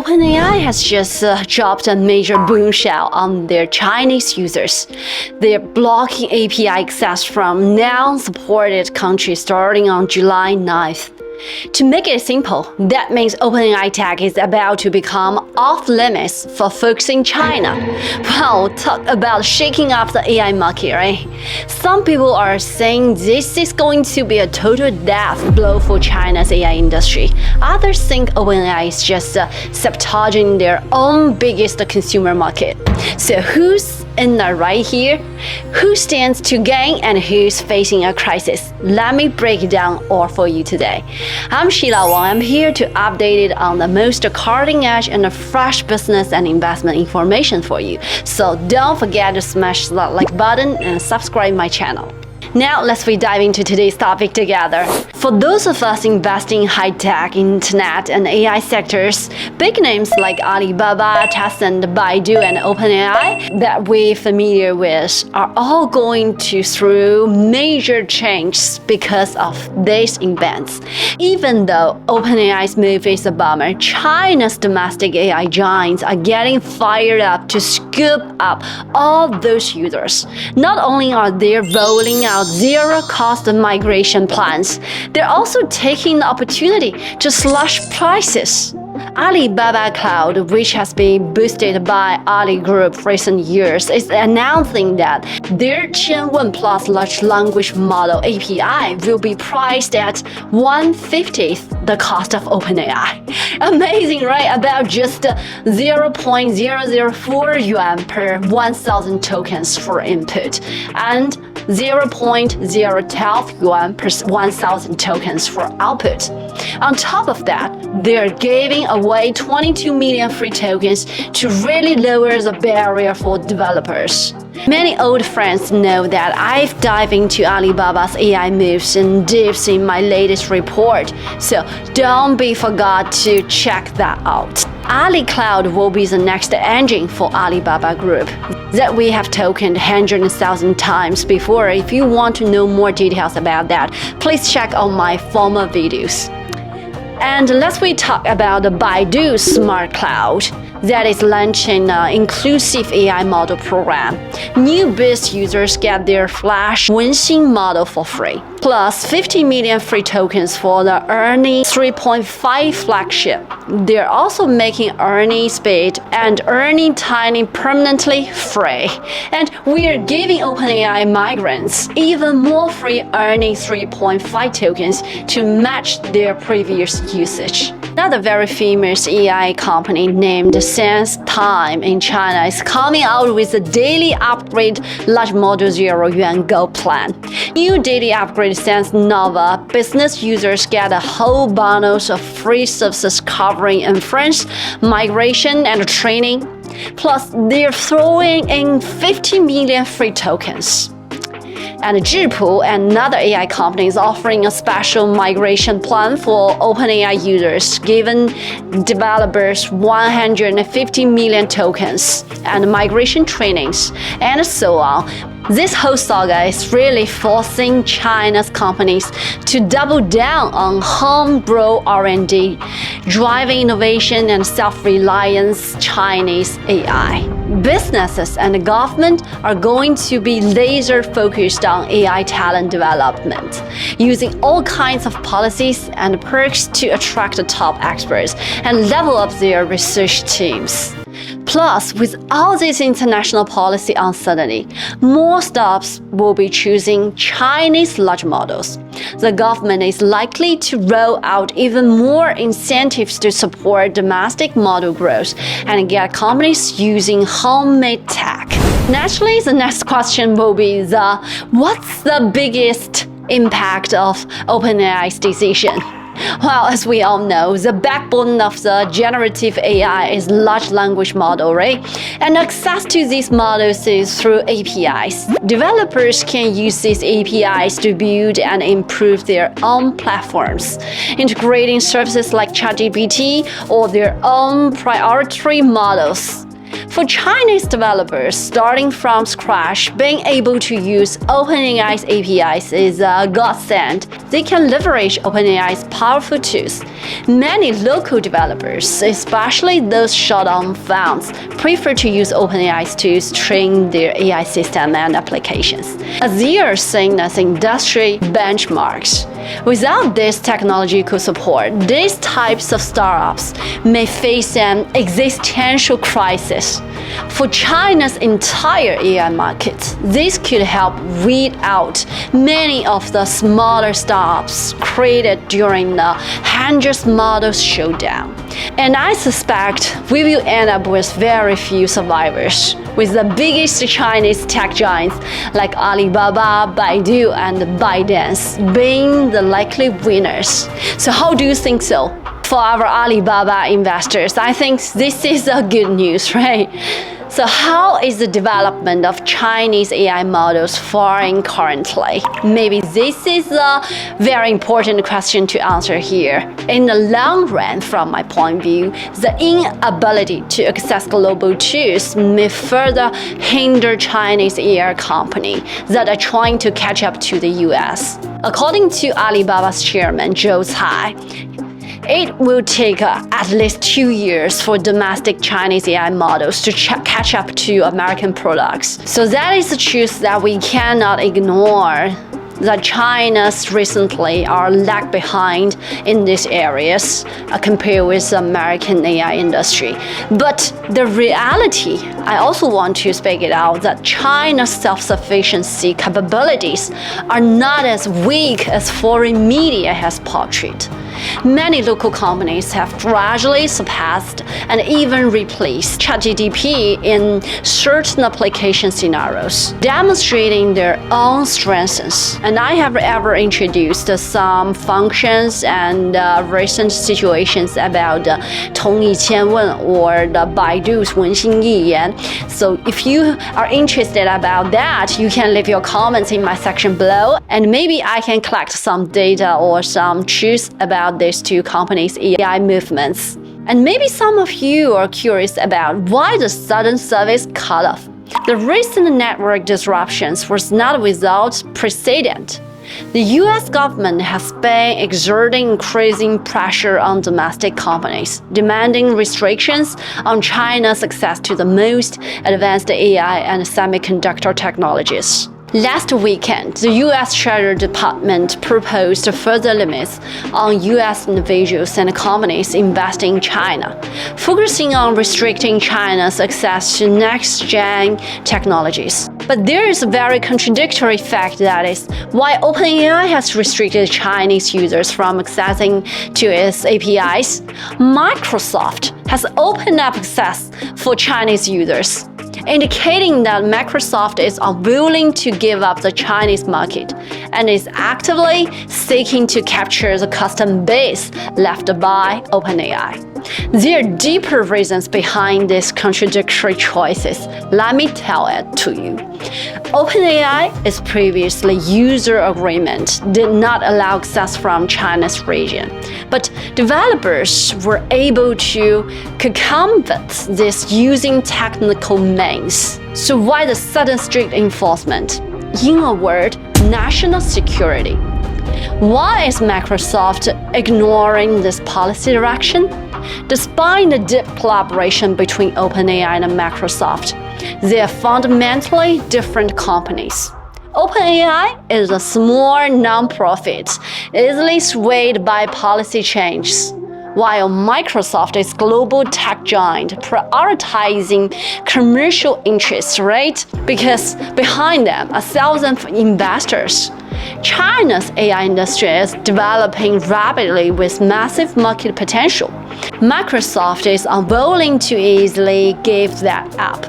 OpenAI has just dropped a major bombshell on their Chinese users. They're blocking API access from non-supported countries starting on July 9th. To make it simple, that means OpenAI tech is about to become off-limits for folks in China. Wow, talk about shaking up the AI market, right? Some people are saying this is going to be a total death blow for China's AI industry. Others think OpenAI is just sabotaging their own biggest consumer market. So who's in the right here? Who stands to gain and who's facing a crisis? Let me break it down all for you today. I'm Sheila Wang. I'm here to update it on the most cutting edge and fresh business and investment information for you. So don't forget to smash that like button and subscribe my channel. Now let's dive into today's topic together. For those of us investing in high-tech, internet, and AI sectors, big names like Alibaba, Tencent, Baidu, and OpenAI that we're familiar with are all going through major changes because of these events. Even though OpenAI's move is a bummer, China's domestic AI giants are getting fired up to scoop up all those users. Not only are they rolling out zero-cost migration plans, they're also taking the opportunity to slash prices. Alibaba Cloud, which has been boosted by Ali Group recent years, is announcing that their Qianwen Plus large language model API will be priced at 1/50th the cost of OpenAI. Amazing, right? About just 0.004 yuan per 1,000 tokens for input and 0.012 yuan per 1,000 tokens for output. On top of that, they're giving away 22 million free tokens to really lower the barrier for developers. Many old friends know that I've dived into Alibaba's AI moves and dips in my latest report, so don't be forgot to check that out. Ali Cloud will be the next engine for Alibaba Group that we have tokened 100,000 times before. If you want to know more details about that, please check out my former videos. And let's talk about the Baidu Smart Cloud that is launching an inclusive AI model program. New Biz users get their Flash Wenxing model for free, plus 50 million free tokens for the Ernie 3.5 flagship. They're also making Ernie Speed and Ernie Tiny permanently free. And we're giving OpenAI migrants even more free Ernie 3.5 tokens to match their previous usage. Another very famous AI company named SenseTime in China is coming out with a daily upgrade large model 0 yuan Go plan. New daily upgrade Sense Nova business users get a whole bundle of free services covering inference, migration, and training. Plus, they're throwing in 50 million free tokens. And Zhipu, another AI company, is offering a special migration plan for OpenAI users, giving developers 150 million tokens and migration trainings, and so on. This whole saga is really forcing China's companies to double down on homegrown R&D, driving innovation and self-reliance Chinese AI. Businesses and the government are going to be laser-focused on AI talent development, using all kinds of policies and perks to attract the top experts and level up their research teams. Plus, with all this international policy uncertainty, more startups will be choosing Chinese large models. The government is likely to roll out even more incentives to support domestic model growth and get companies using homemade tech. Naturally, the next question will be what's the biggest impact of OpenAI's decision? Well, as we all know, the backbone of the generative AI is large language model, right? And access to these models is through APIs. Developers can use these APIs to build and improve their own platforms, integrating services like ChatGPT or their own proprietary models. For Chinese developers starting from scratch, being able to use OpenAI's APIs is a godsend. They can leverage OpenAI's powerful tools. Many local developers, especially those short-on funds, prefer to use OpenAI's tools to train their AI system and applications. Adhere is seen as industry benchmarks. Without this technological support, these types of startups may face an existential crisis. For China's entire AI market, this could help weed out many of the smaller startups created during the hundreds models showdown. And I suspect we will end up with very few survivors, with the biggest Chinese tech giants like Alibaba, Baidu, and ByteDance being the likely winners. So how do you think so? For our Alibaba investors, I think this is a good news, right? So how is the development of Chinese AI models faring currently? Maybe this is a very important question to answer here. In the long run, from my point of view, the inability to access global tools may further hinder Chinese AI companies that are trying to catch up to the US. According to Alibaba's chairman, Zhou Cai, it will take at least 2 years for domestic Chinese AI models to catch up to American products. So that is the truth that we cannot ignore, that China's recently are lag behind in these areas compared with the American AI industry. But the reality, I also want to speak it out, that China's self-sufficiency capabilities are not as weak as foreign media has portrayed. Many local companies have gradually surpassed and even replaced ChatGPT in certain application scenarios, demonstrating their own strengths. And I have ever introduced some functions and recent situations about 同义千问 or the Baidu's 文心一言. So if you are interested about that, you can leave your comments in my section below, and maybe I can collect some data or some truths about these two companies' AI movements. And maybe some of you are curious about why the sudden service cut-off. The recent network disruptions was not without precedent. The US government has been exerting increasing pressure on domestic companies, demanding restrictions on China's access to the most advanced AI and semiconductor technologies. Last weekend, the U.S. Treasury Department proposed further limits on U.S. individuals and companies investing in China, focusing on restricting China's access to next-gen technologies. But there is a very contradictory fact, that is, why OpenAI has restricted Chinese users from accessing to its APIs, Microsoft has opened up access for Chinese users, indicating that Microsoft is unwilling to give up the Chinese market and is actively seeking to capture the customer base left by OpenAI. There are deeper reasons behind these contradictory choices. Let me tell it to you. OpenAI's previously user agreement did not allow access from China's region, but developers were able to circumvent this using technical means. So why the sudden strict enforcement? In a word, national security. Why is Microsoft ignoring this policy direction? Despite the deep collaboration between OpenAI and Microsoft, they are fundamentally different companies. OpenAI is a small non-profit, easily swayed by policy changes, while Microsoft is a global tech giant prioritizing commercial interests, right? Because behind them are thousands of investors. China's AI industry is developing rapidly with massive market potential. Microsoft is unwilling to easily give that up.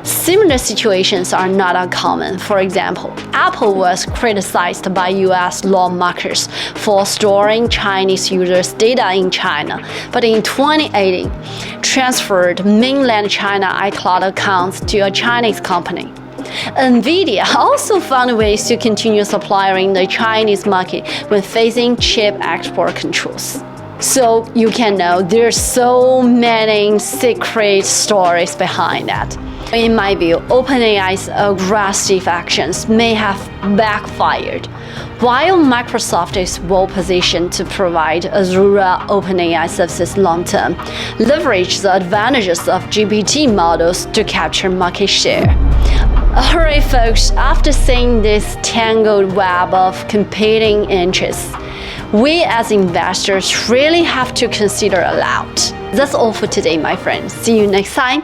Similar situations are not uncommon. For example, Apple was criticized by US lawmakers for storing Chinese users' data in China, but in 2018, transferred mainland China iCloud accounts to a Chinese company. NVIDIA also found ways to continue supplying the Chinese market when facing chip export controls. So you can know there's so many secret stories behind that. In my view, OpenAI's aggressive actions may have backfired. While Microsoft is well positioned to provide Azure OpenAI services long-term, leverage the advantages of GPT models to capture market share. Alright folks, after seeing this tangled web of competing interests, we as investors really have to consider aloud. That's all for today, my friends. See you next time.